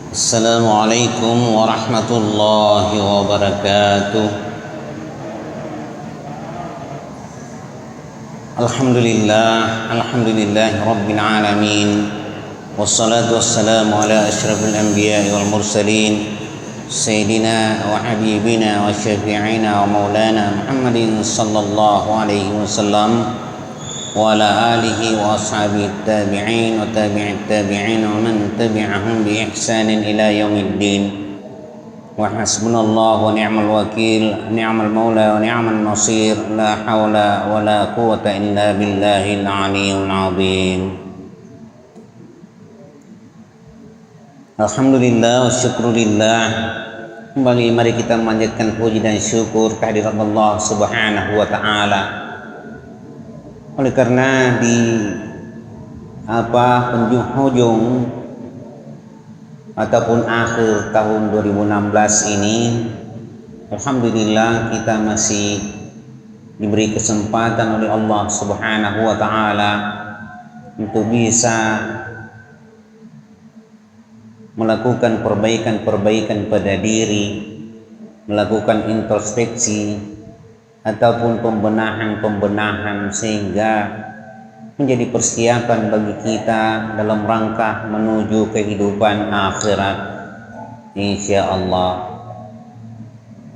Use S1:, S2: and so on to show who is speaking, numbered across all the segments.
S1: Assalamualaikum warahmatullahi wabarakatuh. Alhamdulillahi rabbil alamin. Wassalatu wassalamu ala asyrafil anbiya'i wal mursalin Sayyidina wa habibina wa syafi'ina wa maulana Muhammadin sallallahu alaihi wasallam wa ala alihi wa ashabihi tabi'in wa tabi'it tabi'in wa man tabi'ahum bi ihsanin ila yaumiddin. Wa hasbunallahu wa ni'mal wakil, ni'mal maula wa ni'mal nasir, la hawla wa la quwwata illa billahil aliyyil azim. Alhamdulillah wa syukrulillah. Kembali mari kita memanjatkan puji dan syukur kehadirat Allah Subhanahu wa taala. Oleh karena di penghujung ataupun akhir tahun 2016 ini, alhamdulillah kita masih diberi kesempatan oleh Allah Subhanahu wa taala untuk bisa melakukan perbaikan-perbaikan pada diri, melakukan introspeksi ataupun pembenahan-pembenahan sehingga menjadi persiapan bagi kita dalam rangka menuju kehidupan akhirat insyaallah.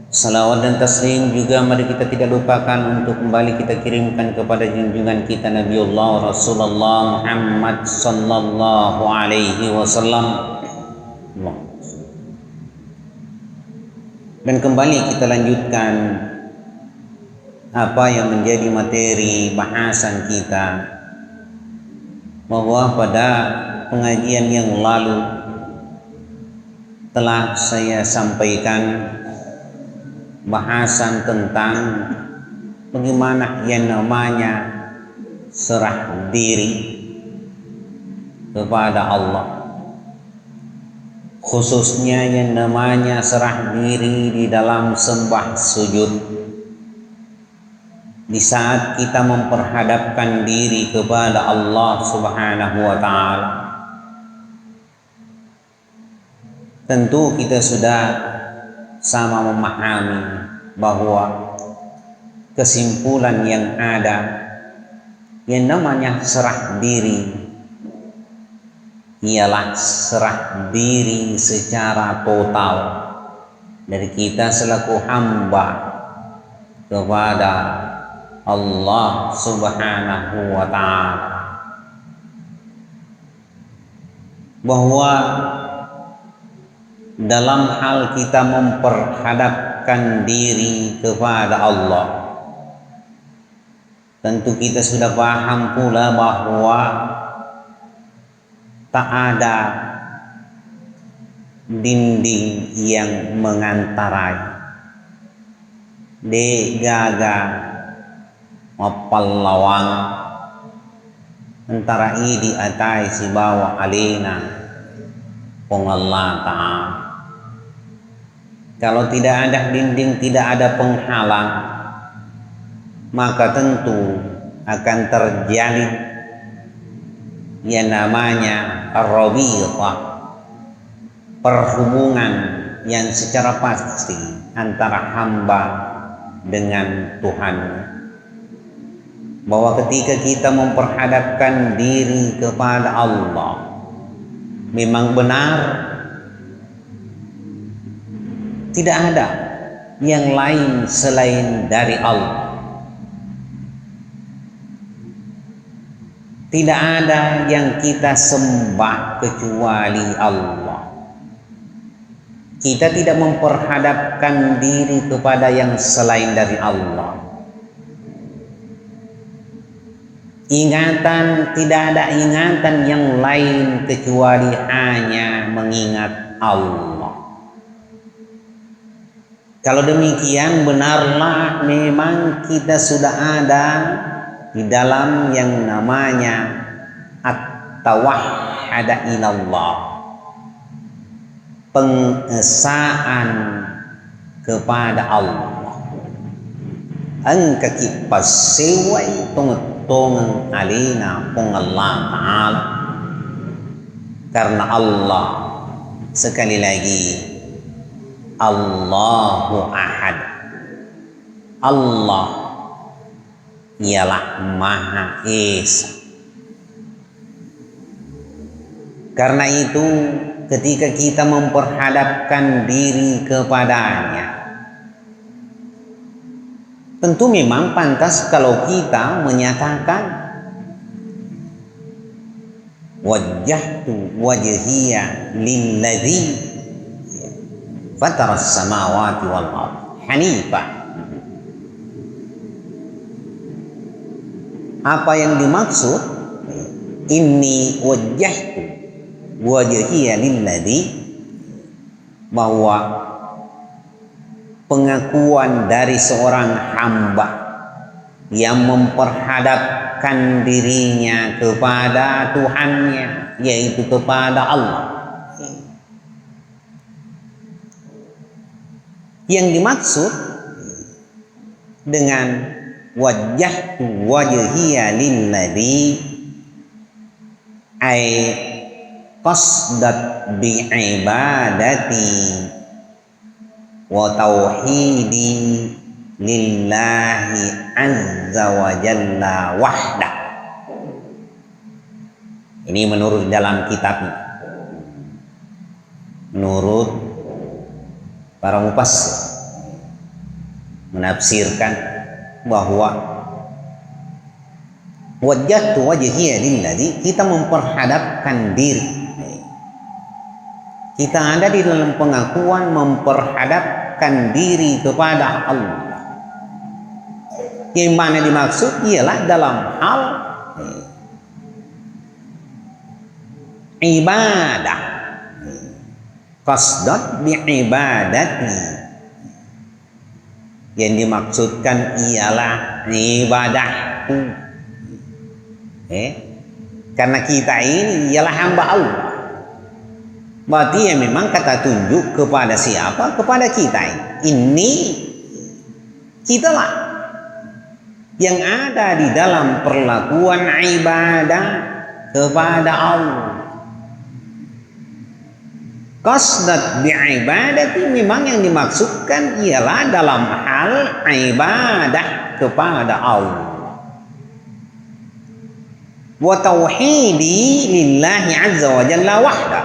S1: Salawat dan taslim juga mari kita tidak lupakan untuk kembali kita kirimkan kepada junjungan kita Nabiullah Rasulullah Muhammad sallallahu alaihi wasallam. Dan kembali kita lanjutkan apa yang menjadi materi bahasan kita, bahwa pada pengajian yang lalu telah saya sampaikan bahasan tentang bagaimana yang namanya serah diri kepada Allah, khususnya yang namanya serah diri di dalam sembah sujud. Di saat kita memperhadapkan diri kepada Allah Subhanahu wa taala, tentu kita sudah sama memahami bahwa kesimpulan yang ada yang namanya serah diri ialah serah diri secara total dari kita selaku hamba kepada Allah Subhanahu wa ta'ala, bahwa dalam hal kita memperhadapkan diri kepada Allah, tentu kita sudah paham pula bahwa tak ada dinding yang mengantarai de gaga mapal lawang antara idi atai si bawa alina pong Allah ta'ala. Kalau tidak ada dinding, tidak ada penghalang, maka tentu akan terjadi yang namanya ar-rabithah, perhubungan yang secara pasti antara hamba dengan Tuhannya. Bahwa ketika kita memperhadapkan diri kepada Allah, memang benar tidak ada yang lain selain dari Allah. Tidak ada yang kita sembah kecuali Allah. Kita tidak memperhadapkan diri kepada yang selain dari Allah. Ingatan, tidak ada ingatan yang lain kecuali hanya mengingat Allah. Kalau demikian, benarlah memang kita sudah ada di dalam yang namanya at-tawahhada ilallah, pengesaan kepada Allah. Ang kakipaseway tungut tong alina pong Allah Ta'ala. Karena Allah, sekali lagi, Allahu Ahad. Allah ialah Maha Esa. Karena itu ketika kita memperhadapkan diri kepadanya, tentu memang pantas kalau kita menyatakan wajjahtu wajhiya lilladzi fataras samawati wal ard hanifah. Apa yang dimaksud inni wajjahtu wajhiya lilladzi, bahwa pengakuan dari seorang hamba yang memperhadapkan dirinya kepada Tuhannya, yaitu kepada Allah. Yang dimaksud dengan wajjahtu wajhiya lilladzi ay qasdat bi ibadati wa tauhidi lillahi azza wa jalla wahda. Ini menurut dalam kitab, menurut para mufassir menafsirkan bahwa wajjahtu wajhiya lilladzi, kita memperhadapkan diri. Kita ada di dalam pengakuan memperhadapkan diri kepada Allah. Yang mana dimaksud ialah dalam hal ibadah. Qasdat bi ibadati. Yang dimaksudkan ialah ibadahku. Karena kita ini ialah hamba Allah. Berarti ya memang kata tunjuk kepada siapa? Kepada kita. Ini kitalah yang ada di dalam perlakuan ibadah kepada Allah. Qasdat bi ibadati, memang yang dimaksudkan ialah dalam hal ibadah kepada Allah. Wa tauhidi lillahi azza wa jalla wahda.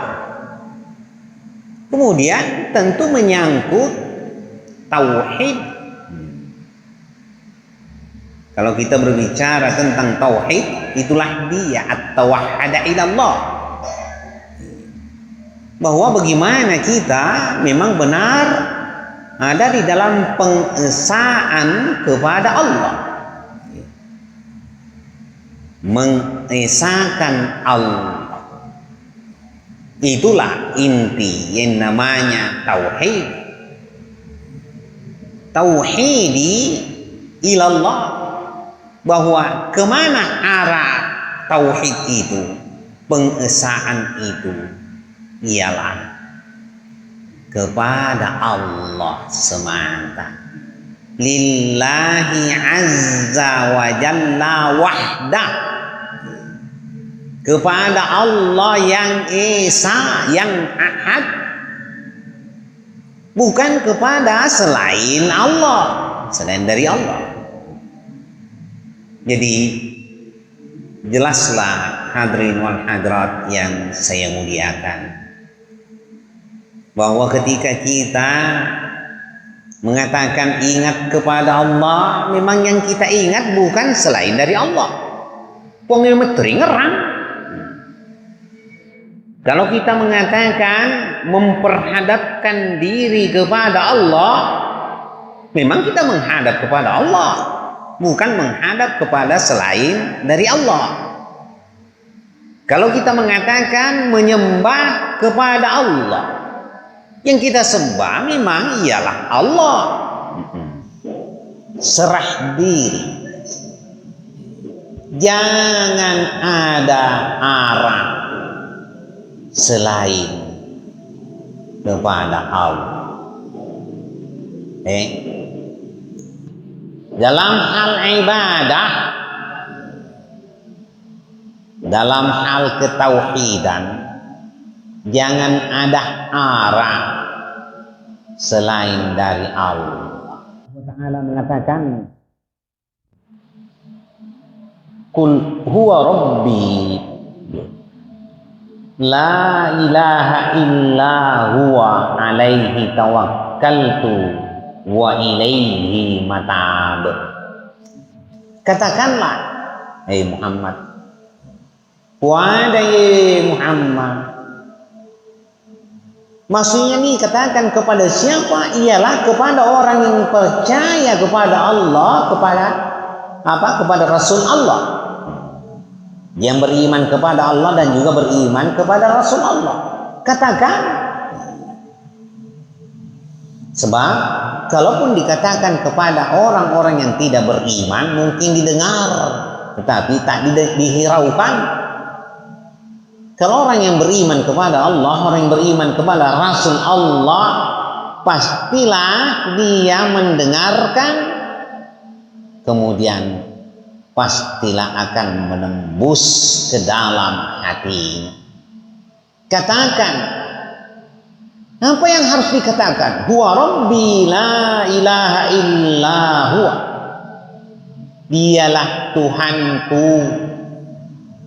S1: Kemudian tentu menyangkut tauhid. Kalau kita berbicara tentang tauhid, itulah dia at-tawahhada ilallah. Bahwa bagaimana kita memang benar ada di dalam pengesaan kepada Allah. Mengesahkan Allah. Itulah inti yang namanya tauhid. Tauhidi ilallah, bahwa kemana arah tauhid itu, pengesaan itu ialah kepada Allah semata. Lillahi azza wa jalla wahda, kepada Allah yang esa, yang ahad, bukan kepada selain Allah, selain dari Allah. Jadi jelaslah hadirin wal hadirat yang saya muliakan, bahwa ketika kita mengatakan ingat kepada Allah, memang yang kita ingat bukan selain dari Allah. Pongil metri ngerang. Kalau kita mengatakan memperhadapkan diri kepada Allah, memang kita menghadap kepada Allah, bukan menghadap kepada selain dari Allah. Kalau kita mengatakan menyembah kepada Allah, yang kita sembah memang ialah Allah. Serah diri, jangan ada arah selain kepada Allah. Dalam hal ibadah dalam hal ketauhidan jangan ada arah selain dari Allah. Allah Ta'ala mengatakan, Qul huwa rabbi la ilaha illa huwa alaihi tawakkaltu wa ilaihi matab. Katakanlah, Muhammad, wahai Muhammad, maksudnya nih katakan kepada siapa? Ialah kepada orang yang percaya kepada Allah, kepada Rasul Allah, yang beriman kepada Allah dan juga beriman kepada Rasul Allah. Katakan, sebab kalaupun dikatakan kepada orang-orang yang tidak beriman mungkin didengar, tetapi tak dihiraukan. Kalau orang yang beriman kepada Allah, orang yang beriman kepada Rasul Allah, pastilah dia mendengarkan, kemudian pastilah akan menembus ke dalam hatinya. Katakan, apa yang harus dikatakan? Huwa Rabbi la ilaha illa huwa. Dialah Tuhanku,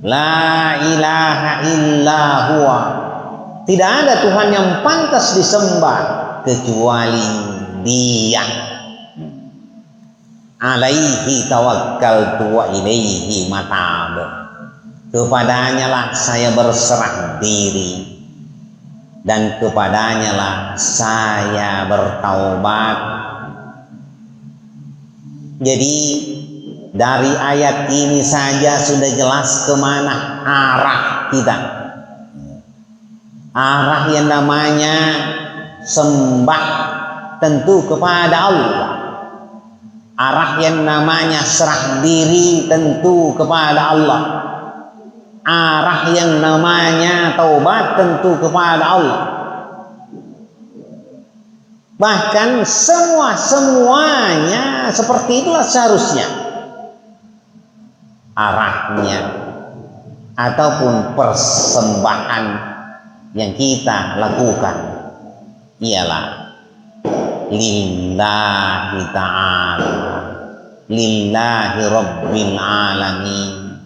S1: la ilaha illa huwa. Tidak ada Tuhan yang pantas disembah kecuali Dia. Alaihi tawakkaltu wa ilaihi matab. Kepadanya lah saya berserah diri dan kepadanya lah saya bertaubat. Jadi dari ayat ini saja sudah jelas kemana arah kita. Arah yang namanya sembah tentu kepada Allah. Arah yang namanya serah diri tentu kepada Allah. Arah yang namanya taubat tentu kepada Allah. Bahkan semuanya seperti itulah seharusnya arahnya ataupun persembahan yang kita lakukan ialah lillahi ta'ala, lillahi rabbil alamin,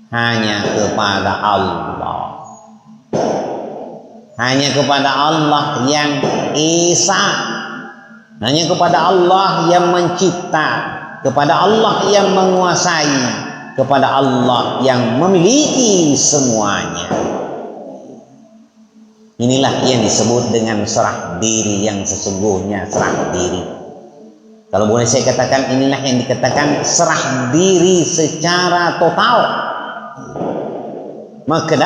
S1: hanya kepada Allah, hanya kepada Allah yang esa, hanya kepada Allah yang mencipta, kepada Allah yang menguasai, kepada Allah yang memiliki semuanya. Inilah yang disebut dengan serah diri yang sesungguhnya, serah diri. Kalau boleh saya katakan, inilah yang dikatakan serah diri secara total. Maka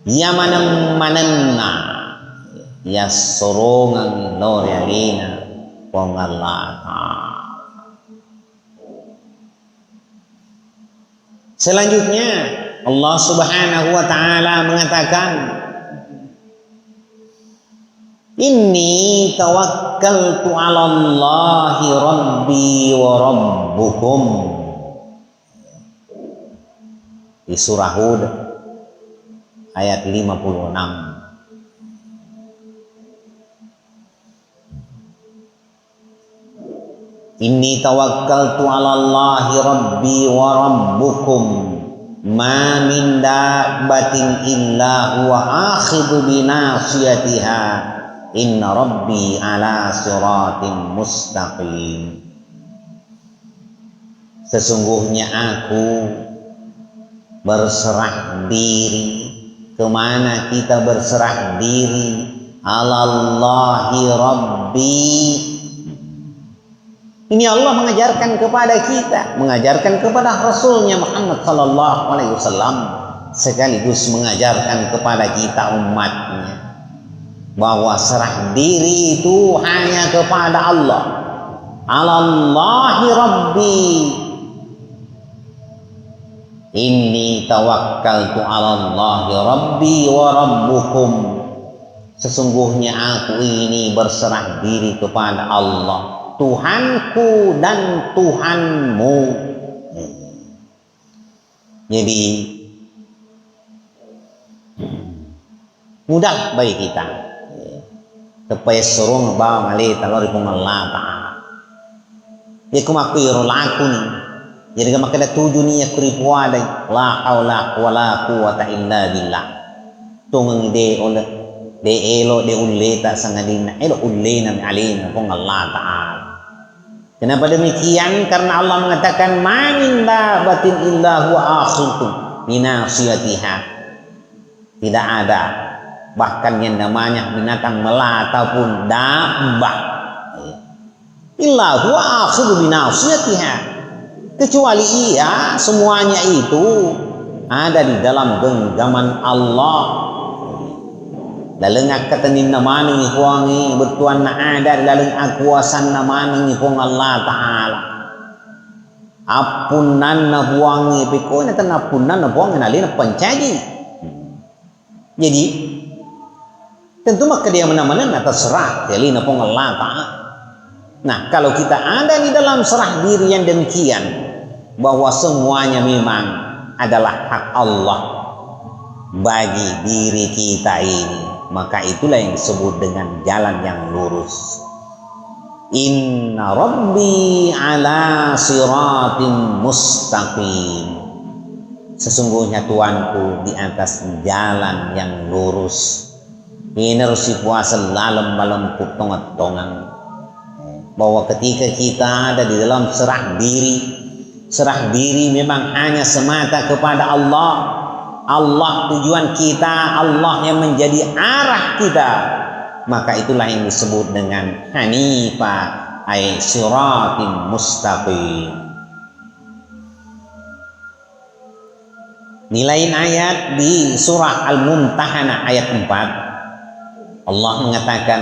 S1: ya manenna ya sorongan lorialina pongalata. Selanjutnya Allah Subhanahu wa taala mengatakan, Inni tawakkaltu 'ala Allahi rabbi wa rabbukum. Di surah Hud ayat 56. Inni tawakkaltu 'ala Allahi rabbi wa rabbukum ma min dabbatin illa huwa akhidhu bi nasiyatiha inna rabbi ala siratin mustaqim. Sesungguhnya aku berserah diri. Kemana kita berserah diri? Alallahi rabbi. Ini Allah mengajarkan kepada kita, mengajarkan kepada Rasulnya Muhammad sallallahu alaihi wasallam, sekaligus mengajarkan kepada kita umatnya bahwa serah diri itu hanya kepada Allah. Alallahi rabbi. Inni tawakkaltu 'alallahi rabbi wa rabbukum. Sesungguhnya aku ini berserah diri kepada Allah, Tuhanku dan Tuhanmu. Jadi mudah bagi kita supaya surung bawa ngali talori pun Allah Ta'ala ya kumaku irolaku nih jadi kama kada tuju nih ya kuripuwa day la haula wala quwata illa billah tungang de oleh de elo de uleta sangadina elo ulena alina pun Allah Ta'ala. Kenapa demikian? Karena Allah mengatakan ma min dabatin illa huwa akhidun binasiyatiha. Tidak ada bahkan yang namanya binatang melata pun dabbah illa huwa akhidun binasiyatiha, kecuali ia semuanya itu ada di dalam genggaman Allah. Laleng akatanin naman ng ihuangi bertuan na ada laleng akuasan naman ng ihung Allah Ta'ala apunan na buangi piko na apunan na buangi nalin na pancaji. Jadi tentu maka dia menamanan atas serah jadi na pong Allah Ta'ala. Nah kalau kita ada di dalam serah diri yang demikian bahwa semuanya memang adalah hak Allah bagi diri kita ini, maka itulah yang disebut dengan jalan yang lurus. Inna Rabbi ala siratin mustaqim. Sesungguhnya Tuanku di atas jalan yang lurus. Ini harus puasa lalem malam putongan-tongan. Bahwa ketika kita ada di dalam serah diri memang hanya semata kepada Allah. Allah tujuan kita, Allah yang menjadi arah kita, maka itulah yang disebut dengan hanifah ay siratin mustaqim. Nilai ayat di surah Al-Mumtahanah ayat 4 Allah mengatakan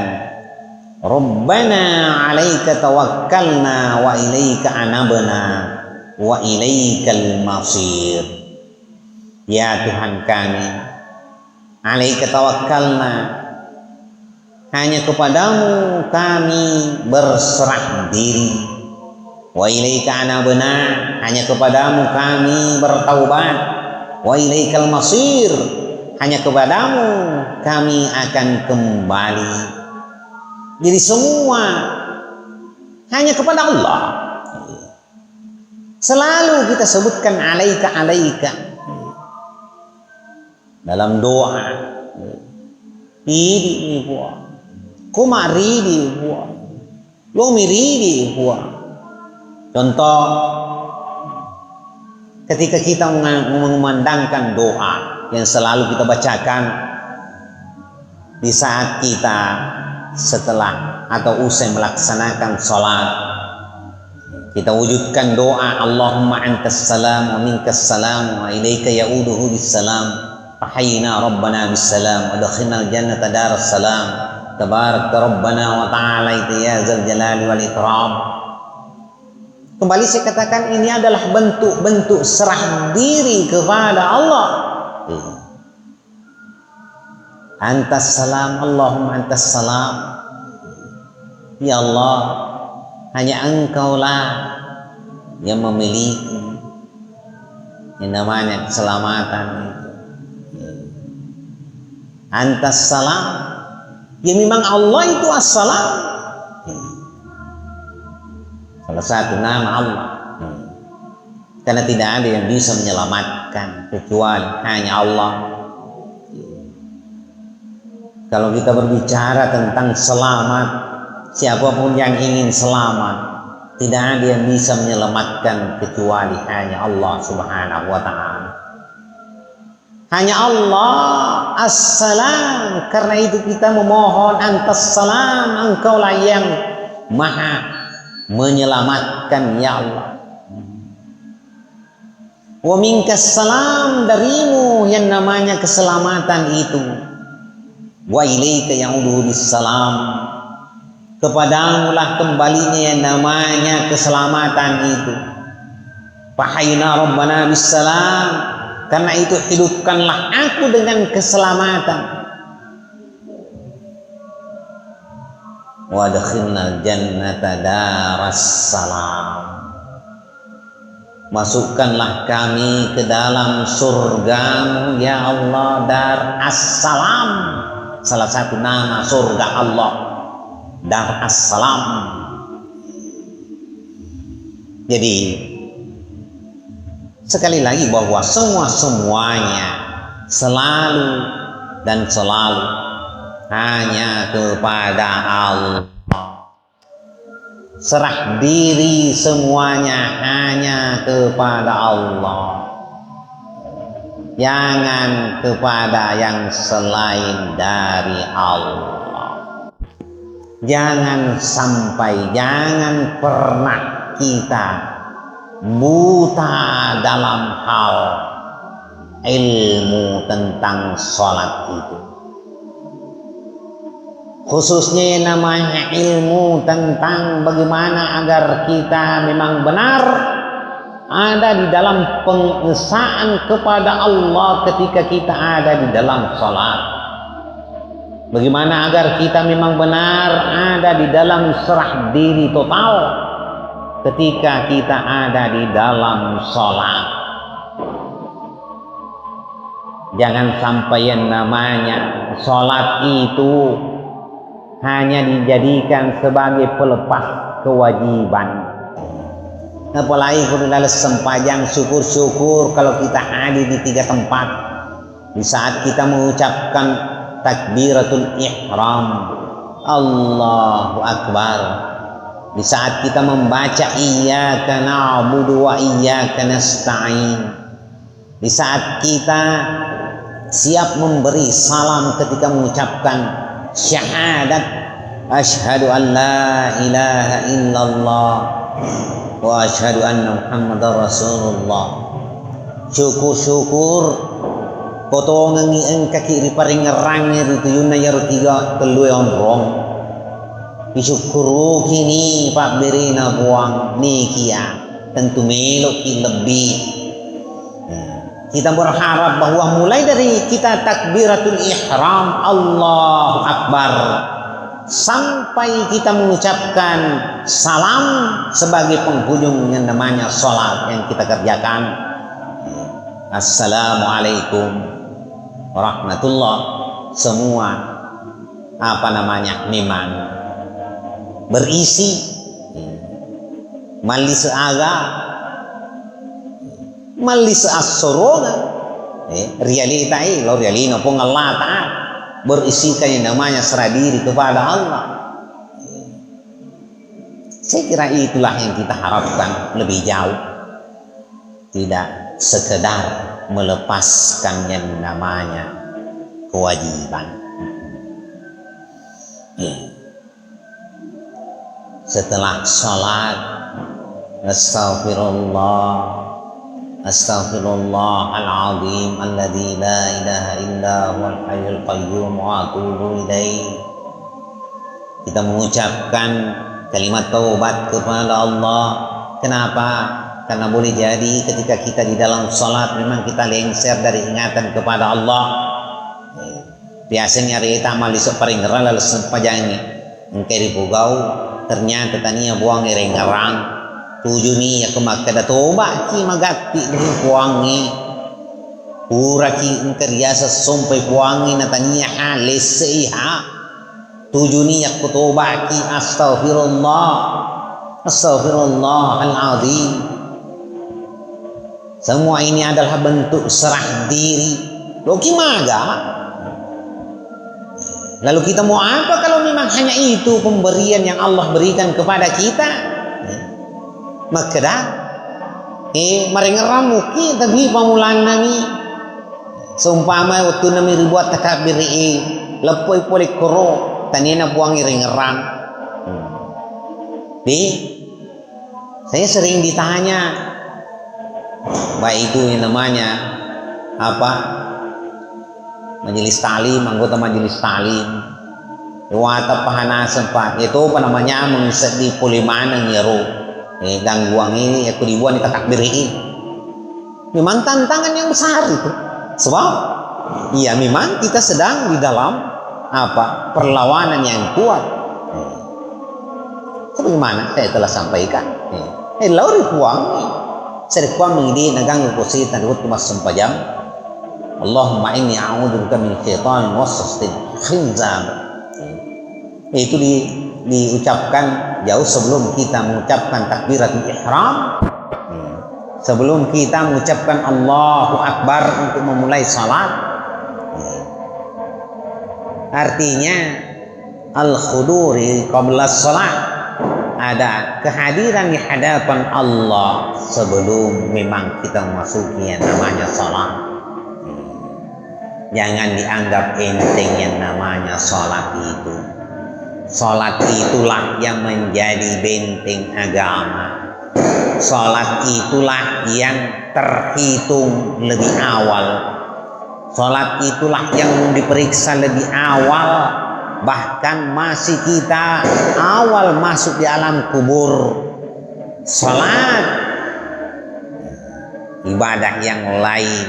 S1: Rabbana 'alaika tawakkalna wa ilaika anabna wa ilaikal masir. Ya Tuhan kami, alaika tawakkalna, hanya kepadamu kami berserah diri. Wa ilaika anabna, hanya kepadamu kami bertaubat. Wa ilaikal masir, hanya kepadamu kami akan kembali. Jadi semua hanya kepada Allah. Selalu kita sebutkan alaika dalam doa ridi huwa kuma ridi huwa lomi ridi huwa. Contoh ketika kita mengumandangkan doa yang selalu kita bacakan di saat kita setelah atau usai melaksanakan sholat, kita wujudkan doa Allahumma antas salam wa minkas salam wa ilaika ya'uduhu bis salam. Fahayyina rabbana bisalam wa dakhilna al-jannata daras salam tabarakta rabbana wa ta'ala ya zal jalali wal ikram. Kembali saya katakan ini adalah bentuk-bentuk serah diri kepada Allah. Antas salam, Allahumma antas salam. Ya Allah, hanya Engkaulah yang memiliki yang namanya keselamatan itu. Antas salam, ya memang Allah itu as-salam, salah satu nama Allah, karena tidak ada yang bisa menyelamatkan kecuali hanya Allah. Kalau kita berbicara tentang selamat, siapapun yang ingin selamat, tidak ada yang bisa menyelamatkan kecuali hanya Allah Subhanahu wa Ta'ala. Hanya Allah as-salam. Karena itu kita memohon antas salam, Engkaulah yang maha menyelamatkan ya Allah. Wa minkas salam, darimu yang namanya keselamatan itu. Wa ilaika ya'uduhu bis salam, kepadamulah kembalinya yang namanya keselamatan itu. Fahayyina rabbana bis salam, karena itu hidupkanlah aku dengan keselamatan. Wa adkhilnal jannata daras salam, masukkanlah kami ke dalam surgamu ya Allah, dar as-salam, salah satu nama surga Allah, Dar As-Salam. Jadi sekali lagi bahwa semuanya selalu dan selalu hanya kepada Allah. Serah diri semuanya hanya kepada Allah. Jangan kepada yang selain dari Allah. Jangan pernah kita buta dalam hal ilmu tentang sholat itu. Khususnya yang namanya ilmu tentang bagaimana agar kita memang benar ada di dalam pengesaan kepada Allah ketika kita ada di dalam sholat. Bagaimana agar kita memang benar ada di dalam serah diri total ketika kita ada di dalam sholat. Jangan sampai yang namanya sholat itu hanya dijadikan sebagai pelepas kewajiban. Apalagi kalau dalam sempajang, syukur-syukur kalau kita hadir di 3 tempat. Di saat kita mengucapkan takbiratul ihram, Allahu Akbar. Di saat kita membaca iyyaka na'budu wa iyyaka nasta'in. Di saat kita siap memberi salam ketika mengucapkan syahadat asyhadu an la ilaha illallah wa asyhadu anna muhammadar rasulullah. Syukur-syukur potongan engka kiri paring ngerang itu yuna yaru 3 telu onrong. Disyukuru kini pak berina buang nikia tentu melok lebih. Kita berharap bahwa mulai dari kita takbiratul ihram Allahu Akbar sampai kita mengucapkan salam sebagai penghujung yang namanya sholat yang kita kerjakan. Assalamualaikum warahmatullah. Semua memang berisi malis aga malis asoroga realita lo realino pun Allah Ta'ala berisikan yang namanya serah diri kepada Allah. Saya kira itulah yang kita harapkan lebih jauh, tidak sekedar melepaskan yang namanya kewajiban. Setelah sholat Astaghfirullahaladzim alladzi la ilaha illa huwal hayyul qayyum wa atubu ilaih. Kita mengucapkan kalimat taubat kepada Allah. Kenapa? Karena boleh jadi ketika kita di dalam sholat memang kita lengser dari ingatan kepada Allah. Biasanya kita amal isok paling ngeral lalu sempajangi ngkeri pugau ternyata tania buang ngerang tujuh nih ya kemakada toba ki magati dari puangi pura ki ngkeriasa sompai puangi natania halese ha tujuh nih ya toba ki astagfirullahaladzim. Semua ini adalah bentuk serah diri lo kimaga. Lalu kita mau apa kalau memang hanya itu pemberian yang Allah berikan kepada kita? Maka dah marengeram muki tapi pamulan nami seumpama waktu nami ribuat takabir lepoi polik koro tanina buang rengeram. Saya sering ditanya baik itu yang namanya apa majelis talim, anggota majelis talim wata pahana sempat itu apa namanya mengisat di puliman nyero gangguan ini aku dibuat kita takbiri. Memang tantangan yang besar itu sebab iya memang kita sedang di dalam perlawanan yang kuat. Sebagaimana saya telah sampaikan lauri puang saya kuang mengidi nagang kusi tanut mas sempajam Allahumma inni a'udzubika min syaitanir waswasil khinzab. Itu diucapkan jauh sebelum kita mengucapkan takbiratul ihram, sebelum kita mengucapkan Allahu Akbar untuk memulai salat. Artinya al-khuduri qabla salat, ada kehadiran di hadapan Allah sebelum memang kita memasuki yang namanya salat. Jangan dianggap enteng yang namanya salat itu. Salat itulah yang menjadi benteng agama. Salat itulah yang terhitung lebih awal. Salat itulah yang diperiksa lebih awal. Bahkan masih kita awal masuk di alam kubur. Salat, ibadah yang lain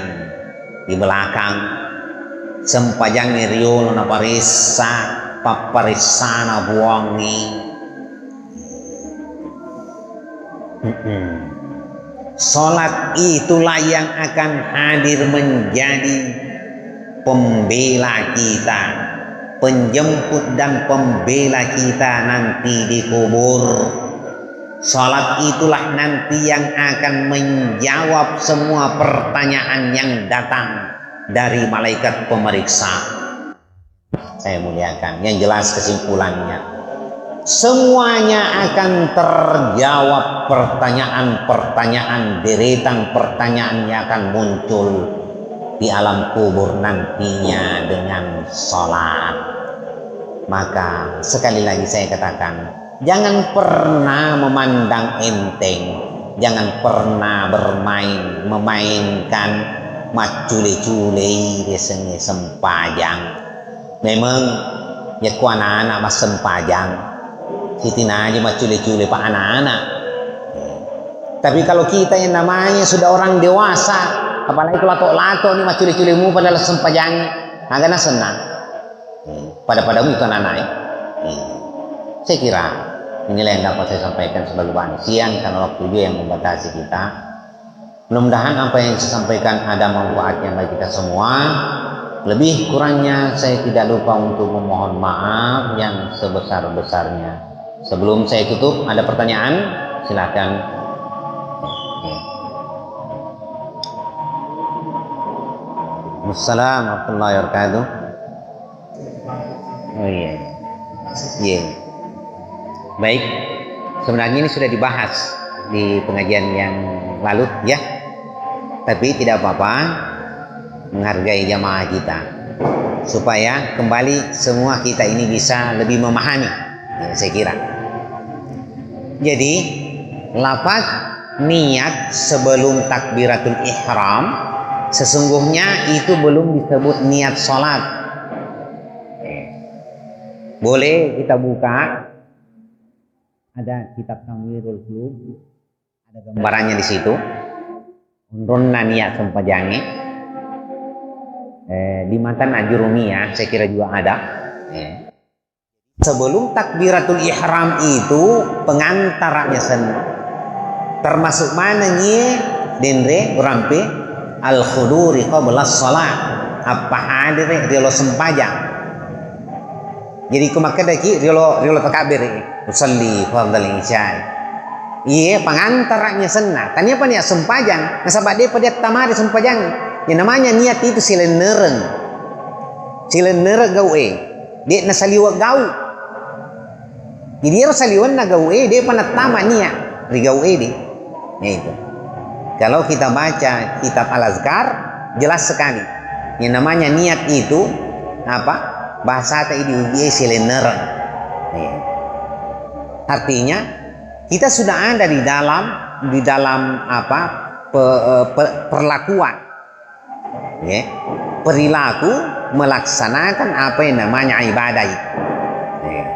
S1: di belakang. Sempajang riolo na parisa, paparisana buangi. Salat itulah yang akan hadir menjadi pembela kita, penjemput dan pembela kita nanti di kubur. Salat itulah nanti yang akan menjawab semua pertanyaan yang datang dari malaikat pemeriksa. Saya muliakan, yang jelas kesimpulannya, semuanya akan terjawab. Pertanyaan-pertanyaan, deretan pertanyaan yang akan muncul di alam kubur nantinya dengan salat. Maka sekali lagi saya katakan, jangan pernah memandang enteng, jangan pernah memainkan macule-cule di seni sempajang. Memang ya ku anak-anak mas sempajang, sitina aja macule-cule pak anak-anak. Tapi kalau kita yang namanya sudah orang dewasa, apalagi kalau lato-lato nih macule-culemu pada sempajang, agak senang. Pada-padamu itu anak-anak. Saya kira inilah yang dapat saya sampaikan sebagai bahan siang, karena waktu juga yang membatasi kita. Mudah-mudahan apa yang saya sampaikan ada manfaatnya bagi kita semua. Lebih kurangnya saya tidak lupa untuk memohon maaf yang sebesar-besarnya. Sebelum saya tutup, ada pertanyaan? Silakan. Assalamualaikum warahmatullahi wabarakatuh. Oh iya. Iya. Baik. Sebenarnya ini sudah dibahas di pengajian yang lalu ya. Tapi tidak apa-apa, menghargai jamaah kita supaya kembali semua kita ini bisa lebih memahami ya, saya kira. Jadi lafaz niat sebelum takbiratul ihram sesungguhnya itu belum disebut niat sholat. Boleh kita buka, ada kitab Tamwirul Qulub, ada gambarannya di situ. Ronna niat sempajangi di matan Ajurumiyah saya kira juga ada. Sebelum takbiratul ihram itu pengantaranya termasuk mana nye denre rampe al khuduri qabla shalah, apa hadir riolo sempajang. Jadi kumakadaki riolo takbir usalli fardal isya. Iya, pengantaranya senang. Tanya apa niat sempajang? Nasabak dia pada tamari sempajang. Yang namanya niat itu silenereng. Silenereng gawe. Dia nasaliwa gau. Jadi dia saliwan na gawe, dia panatama niat ri gawe dia. Ya itu. Kalau kita baca kitab Al-Azkar jelas sekali. Yang namanya niat itu apa? Bahasa tadi diuji silenereng. Ya. Artinya kita sudah ada di dalam apa perlakuan, ya, perilaku melaksanakan apa yang namanya ibadah itu, ya.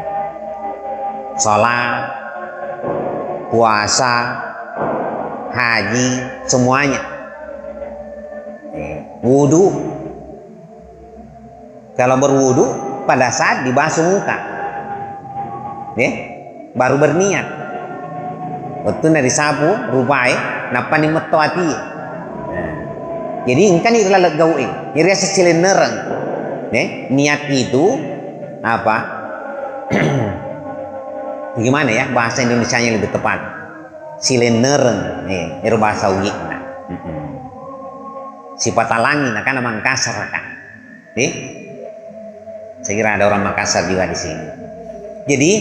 S1: Salat, puasa, haji, semuanya, ya. Wudu, kalau berwudu pada saat dibasuh muka, ya, baru berniat. Waktu dari sapu rupai napani meto hati. Jadi ingkan itu lalat gawe. Iri asa silenerang. Niat itu apa? Gimana ya bahasa Indonesianya lebih tepat? Sileneren, itu bahasa ugi. Sifat alangin akan Makassar kan. Saya kira ada orang Makassar juga di sini. Jadi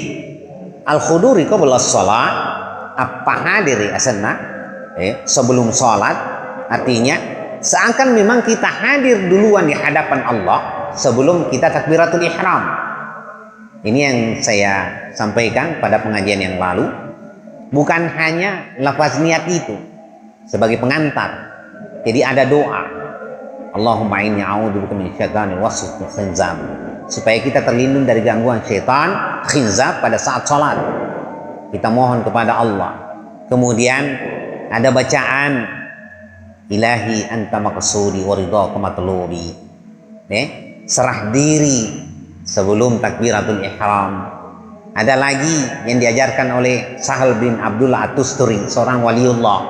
S1: al-khuduri qabla shalah, apa hadiri asanna sebelum sholat, artinya seakan memang kita hadir duluan di hadapan Allah sebelum kita takbiratul ihram. Ini yang saya sampaikan pada pengajian yang lalu. Bukan hanya lafaz niat itu sebagai pengantar. Jadi ada doa. Allahumma inni a'udzubika min syaitanir waswasil khanzab. Supaya kita terlindung dari gangguan syaitan khinzab pada saat sholat. Kita mohon kepada Allah. Kemudian ada bacaan Ilahi anta maqsudi wa ridhaka matlubi. Serah diri sebelum takbiratul ihram. Ada lagi yang diajarkan oleh Sahal bin Abdullah At-Tusturi, seorang waliullah.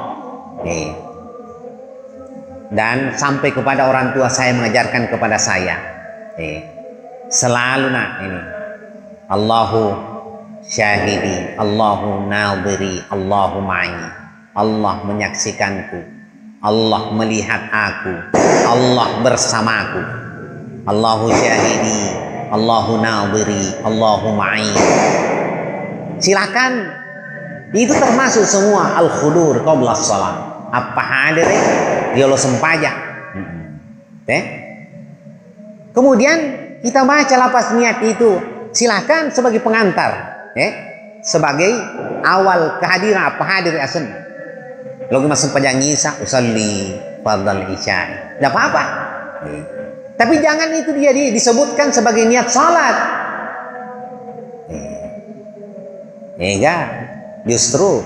S1: Dan sampai kepada orang tua saya mengajarkan kepada saya. Selalu ini. Allahu syahidi, Allahu nadhiri, Allahu ma'i. Allah menyaksikanku. Allah melihat aku. Allah bersamaku. Allahu syahidi, Allahu nadhiri, Allahu ma'i. Silakan. Itu termasuk semua al-khudur qabla shalah. Apa hadir dia lo sempajang. Kemudian kita baca lapas niat itu. Silakan sebagai pengantar. Sebagai awal kehadiran apa hadir asan. Lalu masuk pajang isa usalli fardal isya. Tidak apa-apa. Tapi jangan itu dia disebutkan sebagai niat salat. Justru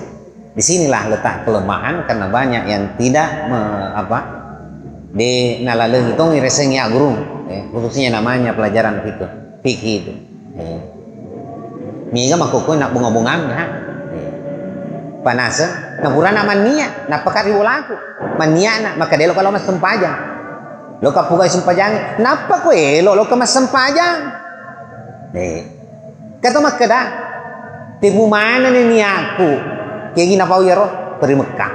S1: disinilah letak kelemahan karena banyak yang tidak di nalaleng itu ngiresengnya guru, khususnya namanya pelajaran fikih itu. Miga makukun nak bunga-bunga ya. Panasa, napura naman niya, napakari wala ko. Mania na, makadelo kalau mas sempajang. Lo ka pugay sempajang, napa ko lo ka mas sempajang. Kata makada, tipu mana ni aku, kaya ginapaw yaro, peri Mekah.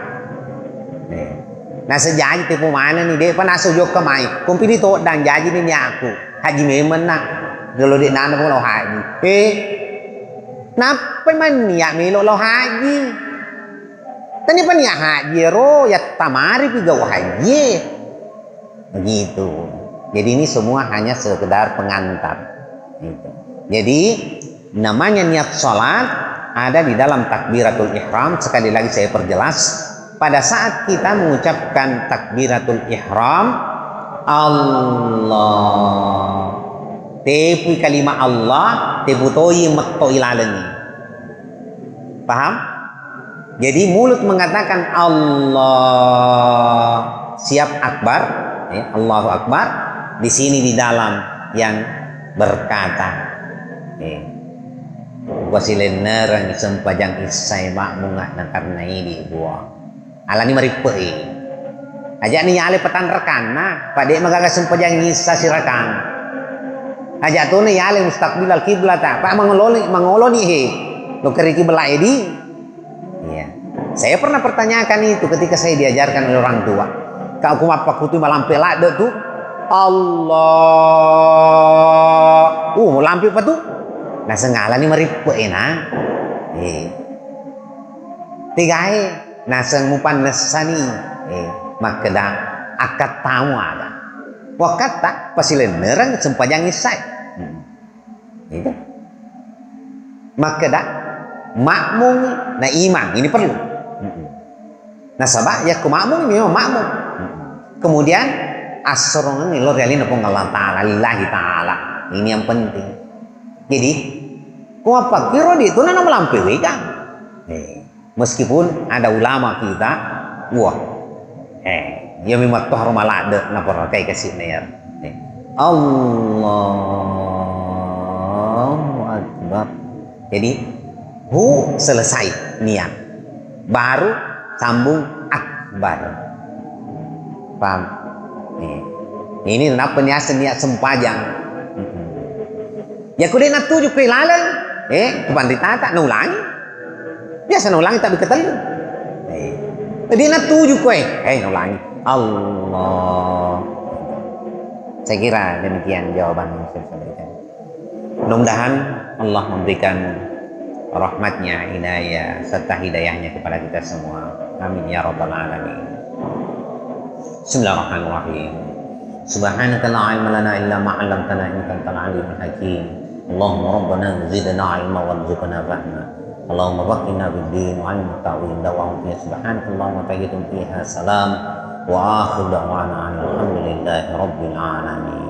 S1: Nasa jaji tipu mana ni, de panasa jok kamay, kung pinito dan jaji ni aku, haji memen na, galo di nana po lo haji. Napa man niya milo lo haji? Tanya pa niya haji ro, ya tamari pigaw haji. Begitu. Jadi ini semua hanya sekedar pengantar. Gitu. Jadi namanya niat sholat ada di dalam takbiratul ihram. Sekali lagi saya perjelas, pada saat kita mengucapkan takbiratul ihram, Allah, tepu kalimat Allah, tepu toyi metto ilaleni. Paham? Jadi mulut mengatakan Allah, siap akbar, Allahu akbar. Di sini di dalam yang berkata, wasilen nerang sempajang isai makmunga na karena ini buah. Alani maripe aja ni ale petan rekan nah, pade magaga sempajang isa sirakan. Aja tu ni ale mustaqbil al kiblat pak mangoloni lo keriki belaedi. Saya pernah pertanyakan itu ketika saya diajarkan oleh orang tua. Kau kumapa kutu malampe lade tu Allah. Lampe apa tu? Nah sengala ni maripe na. Tigae nah sengupan nesani. Makeda akad tamu ada. Wakata pasilen nerang sempajang isai. Itu. Makeda makmum na imam ini perlu. Nasabah ya ku makmum ini makmum. Kemudian asrong ini lo realin apa Allah Ta'ala lillahi ta'ala. Ini yang penting. Jadi ku apa kira di itu nana melampaui kan. Meskipun ada ulama kita dia memang toh malade napa kayak kasih ner. Allahu akbar. Jadi selesai niat. Baru sambung akbar. Paham? Ini kenapa niat sempajang. Ya kau dia nak tuju kau lalang. Kebanti tata nulangi. Biasa nulangi tapi ketelu. Dia nak tuju kau. Nulangi. Allah. Saya kira demikian jawaban yang saya sampaikan. Mudah-mudahan Allah memberikan rahmatnya, inayah, serta hidayahnya kepada kita semua. Amin ya rabbal alamin. Bismillahirrahmanirrahim. Subhanaka la ilma lana illa ma 'allamtana innaka antal alimul hakim. Allahumma rabbana zidna ilma warzuqna fahma. Allahumma faqihna bid-din wa 'allimna ta'wil dawam fi subhanakallahumma wa tahiyyatun fiha salam wa akhiru da'wana alhamdulillahi rabbil alamin.